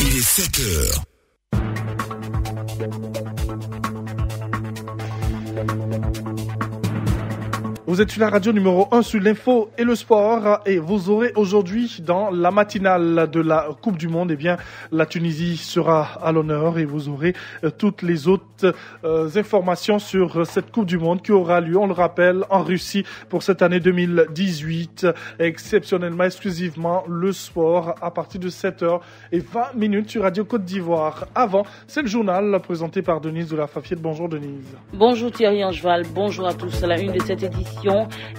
Il est 7 heures. Vous êtes sur la radio numéro 1 sur l'info et le sport et vous aurez aujourd'hui dans la matinale de la Coupe du Monde, la Tunisie sera à l'honneur et vous aurez toutes les autres informations sur cette Coupe du Monde qui aura lieu, on le rappelle, en Russie pour cette année 2018. Exceptionnellement, exclusivement le sport à partir de 7h20 sur Radio Côte d'Ivoire. Avant, c'est le journal présenté par Denise de la Fafiette. Bonjour Denise. Bonjour Thierry Angeval, bonjour à tous. À la une de cette édition,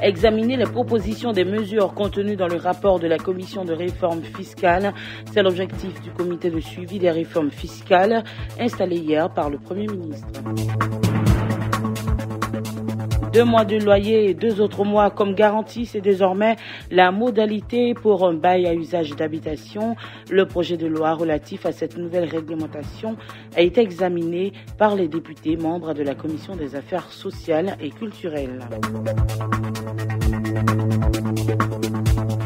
examiner les propositions des mesures contenues dans le rapport de la commission de réforme fiscale. C'est l'objectif du comité de suivi des réformes fiscales installé hier par le Premier ministre. 2 mois de loyer et 2 autres mois comme garantie, c'est désormais la modalité pour un bail à usage d'habitation. Le projet de loi relatif à cette nouvelle réglementation a été examiné par les députés membres de la Commission des affaires sociales et culturelles.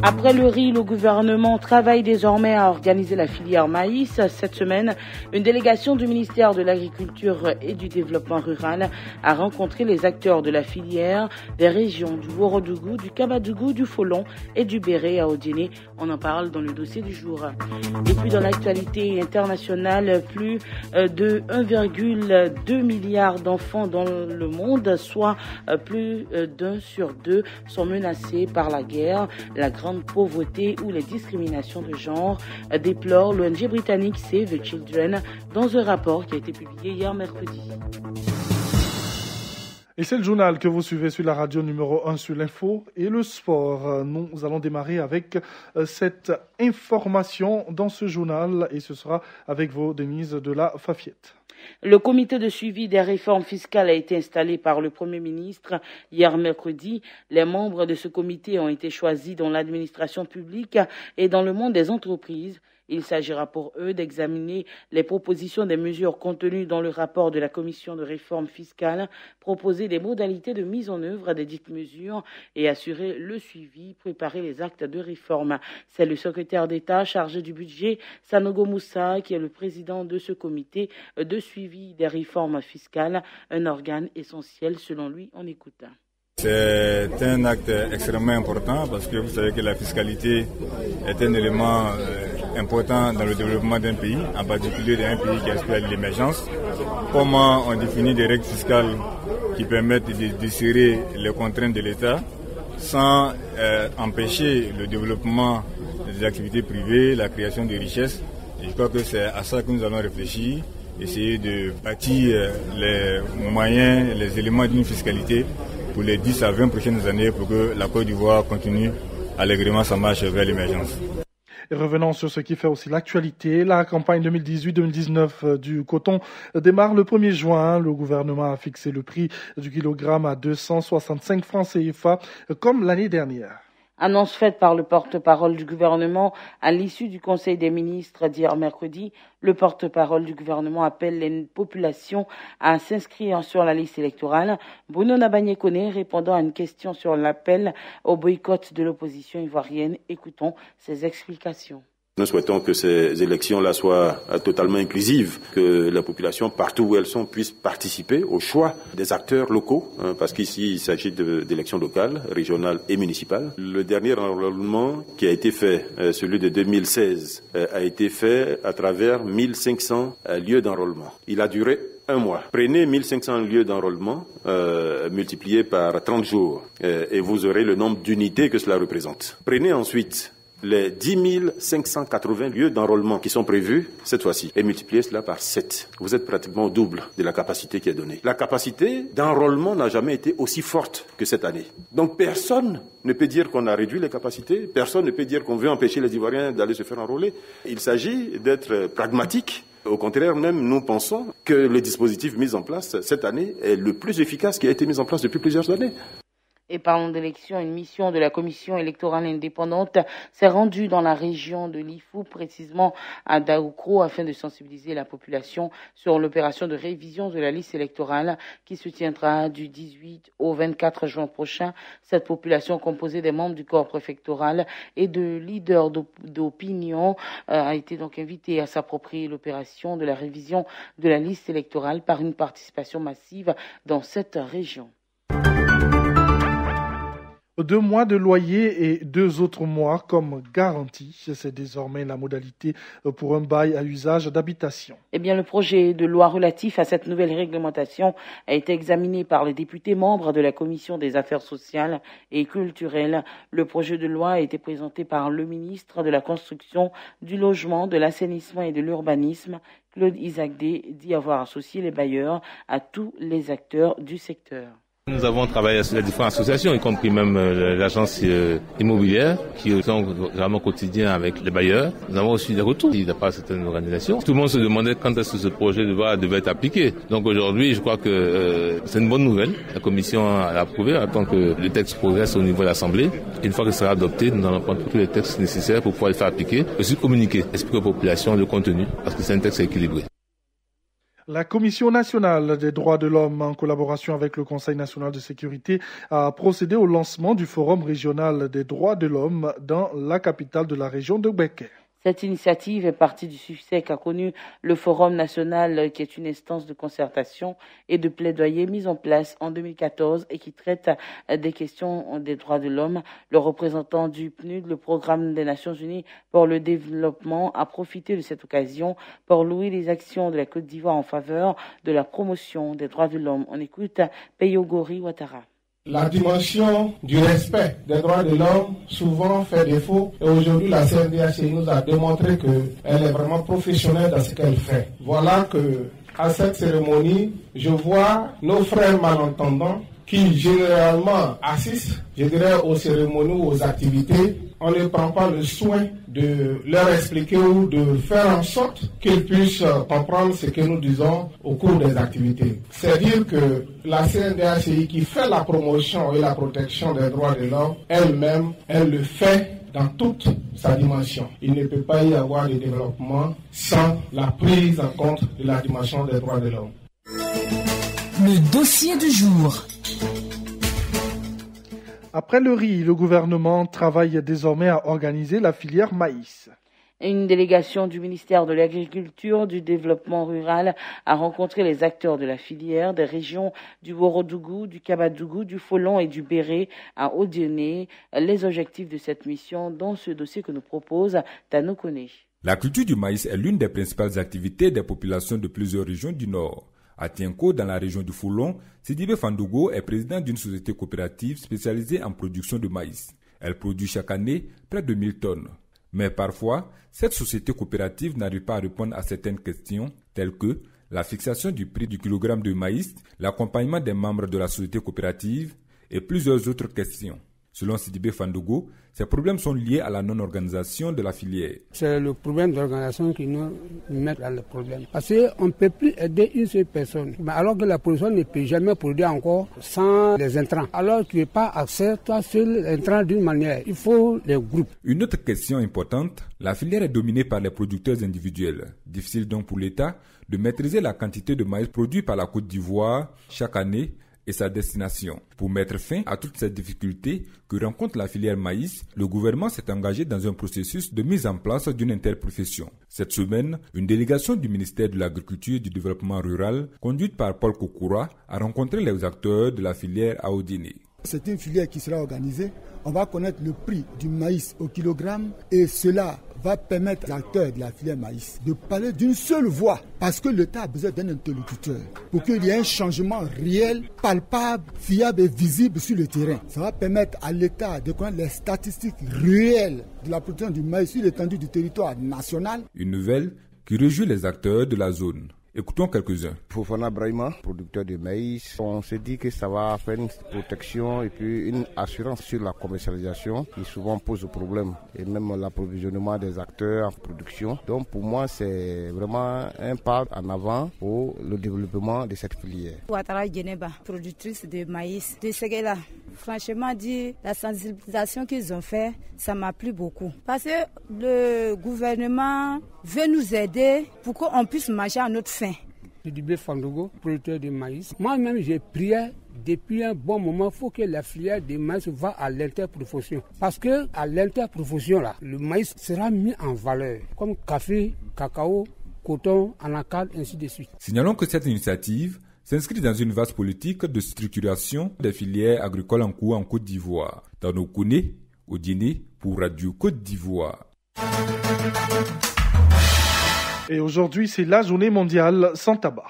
Après le riz, le gouvernement travaille désormais à organiser la filière maïs. Cette semaine, une délégation du ministère de l'Agriculture et du Développement rural a rencontré les acteurs de la filière des régions du Ouorodougou, du Kabadougou, du Folon et du Béré à Odiéné. On en parle dans le dossier du jour. Et puis dans l'actualité internationale, plus de 1,2 milliard d'enfants dans le monde, soit plus d'1 sur 2, sont menacés par la guerre, la grande pauvreté ou les discriminations de genre, déplore l'ONG britannique Save the Children dans un rapport qui a été publié hier mercredi. Et c'est le journal que vous suivez sur la radio numéro 1 sur l'info et le sport. Nous allons démarrer avec cette information dans ce journal et ce sera avec vous, Denise de la Fafiette. Le comité de suivi des réformes fiscales a été installé par le Premier ministre hier mercredi. Les membres de ce comité ont été choisis dans l'administration publique et dans le monde des entreprises. Il s'agira pour eux d'examiner les propositions des mesures contenues dans le rapport de la commission de réforme fiscale, proposer des modalités de mise en œuvre des dites mesures et assurer le suivi, préparer les actes de réforme. C'est le secrétaire d'État chargé du budget, Sanogo Moussa, qui est le président de ce comité de suivi des réformes fiscales, un organe essentiel selon lui. On écoute. C'est un acte extrêmement important parce que vous savez que la fiscalité est un élément important dans le développement d'un pays, en particulier d'un pays qui aspire à l'émergence. Comment on définit des règles fiscales qui permettent de desserrer les contraintes de l'État sans empêcher le développement des activités privées, la création de richesses. Et je crois que c'est à ça que nous allons réfléchir, essayer de bâtir les moyens, les éléments d'une fiscalité pour les 10 à 20 prochaines années pour que la Côte d'Ivoire continue allègrement sa marche vers l'émergence. Et revenons sur ce qui fait aussi l'actualité. La campagne 2018-2019 du coton démarre le 1er juin. Le gouvernement a fixé le prix du kilogramme à 265 francs CFA comme l'année dernière. Annonce faite par le porte-parole du gouvernement à l'issue du Conseil des ministres d'hier mercredi. Le porte-parole du gouvernement appelle les populations à s'inscrire sur la liste électorale. Bruno Nabagné-Koné répondant à une question sur l'appel au boycott de l'opposition ivoirienne. Écoutons ses explications. Nous souhaitons que ces élections-là soient totalement inclusives, que la population, partout où elles sont, puisse participer au choix des acteurs locaux, parce qu'ici, il s'agit d'élections locales, régionales et municipales. Le dernier enrôlement qui a été fait, celui de 2016, a été fait à travers 1500 lieux d'enrôlement. Il a duré 1 mois. Prenez 1500 lieux d'enrôlement multipliés par 30 jours et vous aurez le nombre d'unités que cela représente. Prenez ensuite les 10 580 lieux d'enrôlement qui sont prévus cette fois-ci et multipliez cela par 7. Vous êtes pratiquement au double de la capacité qui est donnée. La capacité d'enrôlement n'a jamais été aussi forte que cette année. Donc personne ne peut dire qu'on a réduit les capacités, personne ne peut dire qu'on veut empêcher les Ivoiriens d'aller se faire enrôler. Il s'agit d'être pragmatique. Au contraire, même, nous pensons que le dispositif mis en place cette année est le plus efficace qui a été mis en place depuis plusieurs années. Et parlons d'élections, une mission de la Commission électorale indépendante s'est rendue dans la région de l'Ifou, précisément à Daoukro, afin de sensibiliser la population sur l'opération de révision de la liste électorale qui se tiendra du 18 au 24 juin prochain. Cette population, composée des membres du corps préfectoral et de leaders d'opinion, a été donc invitée à s'approprier l'opération de la révision de la liste électorale par une participation massive dans cette région. 2 mois de loyer et 2 autres mois comme garantie. C'est désormais la modalité pour un bail à usage d'habitation. Eh bien, le projet de loi relatif à cette nouvelle réglementation a été examiné par les députés membres de la Commission des affaires sociales et culturelles. Le projet de loi a été présenté par le ministre de la Construction, du Logement, de l'Assainissement et de l'Urbanisme, Claude Isagdé, dit avoir associé les bailleurs à tous les acteurs du secteur. Nous avons travaillé sur les différentes associations, y compris même l'agence immobilière, qui sont vraiment quotidien avec les bailleurs. Nous avons aussi des retours de la part de certaines organisations. Tout le monde se demandait quand est-ce que ce projet de loi devait être appliqué. Donc aujourd'hui, je crois que c'est une bonne nouvelle. La commission a approuvé, attend que le texte progresse au niveau de l'Assemblée. Une fois qu'il sera adopté, nous allons prendre tous les textes nécessaires pour pouvoir le faire appliquer. Aussi communiquer, expliquer aux populations le contenu, parce que c'est un texte équilibré. La Commission nationale des droits de l'homme, en collaboration avec le Conseil national de sécurité, a procédé au lancement du Forum régional des droits de l'homme dans la capitale de la région de Béké. Cette initiative est partie du succès qu'a connu le Forum national, qui est une instance de concertation et de plaidoyer mise en place en 2014 et qui traite des questions des droits de l'homme. Le représentant du PNUD, le Programme des Nations Unies pour le développement, a profité de cette occasion pour louer les actions de la Côte d'Ivoire en faveur de la promotion des droits de l'homme. On écoute Peyogori Ouattara. La dimension du respect des droits de l'homme souvent fait défaut et aujourd'hui la CNDH nous a démontré qu'elle est vraiment professionnelle dans ce qu'elle fait. Voilà que à cette cérémonie, je vois nos frères malentendants qui généralement assistent, je dirais, aux cérémonies ou aux activités. On ne prend pas le soin de leur expliquer ou de faire en sorte qu'ils puissent comprendre ce que nous disons au cours des activités. C'est dire que la CNDHCI qui fait la promotion et la protection des droits de l'homme, elle-même, elle le fait dans toute sa dimension. Il ne peut pas y avoir de développement sans la prise en compte de la dimension des droits de l'homme. Le dossier du jour. Après le riz, le gouvernement travaille désormais à organiser la filière maïs. Une délégation du ministère de l'Agriculture, du Développement rural a rencontré les acteurs de la filière des régions du Worodougou, du Kabadougou, du Folon et du Béré à Odiéné. Les objectifs de cette mission dans ce dossier que nous propose Tano Kone. La culture du maïs est l'une des principales activités des populations de plusieurs régions du Nord. À Tienko, dans la région du Foulon, Sidibé Fandogo est président d'une société coopérative spécialisée en production de maïs. Elle produit chaque année près de 1000 tonnes. Mais parfois, cette société coopérative n'arrive pas à répondre à certaines questions, telles que la fixation du prix du kilogramme de maïs, l'accompagnement des membres de la société coopérative et plusieurs autres questions. Selon Sidibé Fandogo, ces problèmes sont liés à la non-organisation de la filière. C'est le problème d'organisation qui nous met dans le problème. Parce qu'on ne peut plus aider une seule personne. Mais alors que la production ne peut jamais produire encore sans les intrants. Alors tu n'as pas accès, toi seul, intrants d'une manière. Il faut les groupes. Une autre question importante, la filière est dominée par les producteurs individuels. Difficile donc pour l'État de maîtriser la quantité de maïs produit par la Côte d'Ivoire chaque année et sa destination. Pour mettre fin à toutes ces difficultés que rencontre la filière maïs, le gouvernement s'est engagé dans un processus de mise en place d'une interprofession. Cette semaine, une délégation du ministère de l'Agriculture et du Développement rural, conduite par Paul Kokoura, a rencontré les acteurs de la filière à Odiéné. C'est une filière qui sera organisée. On va connaître le prix du maïs au kilogramme et cela va permettre aux acteurs de la filière maïs de parler d'une seule voix parce que l'État a besoin d'un interlocuteur pour qu'il y ait un changement réel, palpable, fiable et visible sur le terrain. Ça va permettre à l'État de connaître les statistiques réelles de la production du maïs sur l'étendue du territoire national. Une nouvelle qui réjouit les acteurs de la zone. Écoutons quelques-uns. Fofana Brahima, producteur de maïs, on se dit que ça va faire une protection et puis une assurance sur la commercialisation qui souvent pose problème et même l'approvisionnement des acteurs en production. Donc pour moi c'est vraiment un pas en avant pour le développement de cette filière. Ouattara Geneba, productrice de maïs de Séguéla. Franchement dit, la sensibilisation qu'ils ont fait, ça m'a plu beaucoup. Parce que le gouvernement veut nous aider pour qu'on puisse manger à notre faim. Sidibé Fandogo, producteur de maïs. Moi-même, j'ai prié depuis un bon moment, il faut que la filière de maïs va à l'interprofession. Parce que à l'interprofession, là, le maïs sera mis en valeur, comme café, cacao, coton, anacarde, ainsi de suite. Signalons que cette initiative s'inscrit dans une vaste politique de structuration des filières agricoles en cours en Côte d'Ivoire. Dans nos Kouné, au dîner pour Radio Côte d'Ivoire. Et aujourd'hui, c'est la journée mondiale sans tabac.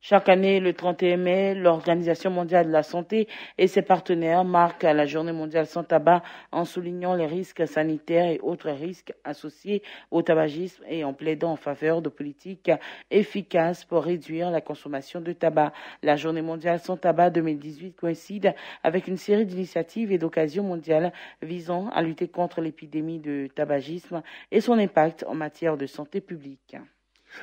Chaque année, le 31 mai, l'Organisation mondiale de la santé et ses partenaires marquent la journée mondiale sans tabac en soulignant les risques sanitaires et autres risques associés au tabagisme et en plaidant en faveur de politiques efficaces pour réduire la consommation de tabac. La journée mondiale sans tabac 2018 coïncide avec une série d'initiatives et d'occasions mondiales visant à lutter contre l'épidémie de tabagisme et son impact en matière de santé publique.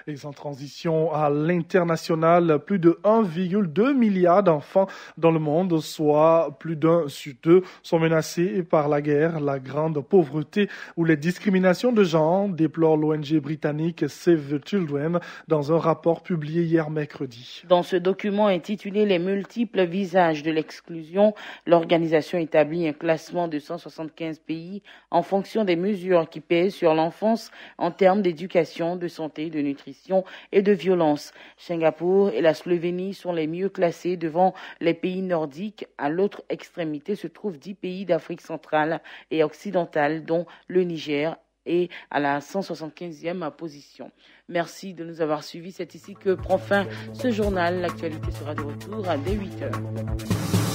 Et sans transition à l'international, plus de 1,2 milliard d'enfants dans le monde, soit plus d'un sur deux, sont menacés par la guerre, la grande pauvreté ou les discriminations de genre, déplore l'ONG britannique Save the Children dans un rapport publié hier mercredi. Dans ce document intitulé « Les multiples visages de l'exclusion », l'organisation établit un classement de 175 pays en fonction des mesures qui pèsent sur l'enfance en termes d'éducation, de santé, de nutrition et de violence. Singapour et la Slovénie sont les mieux classés devant les pays nordiques. À l'autre extrémité se trouvent 10 pays d'Afrique centrale et occidentale, dont le Niger est à la 175e position. Merci de nous avoir suivis. C'est ici que prend fin ce journal. L'actualité sera de retour dès 8h.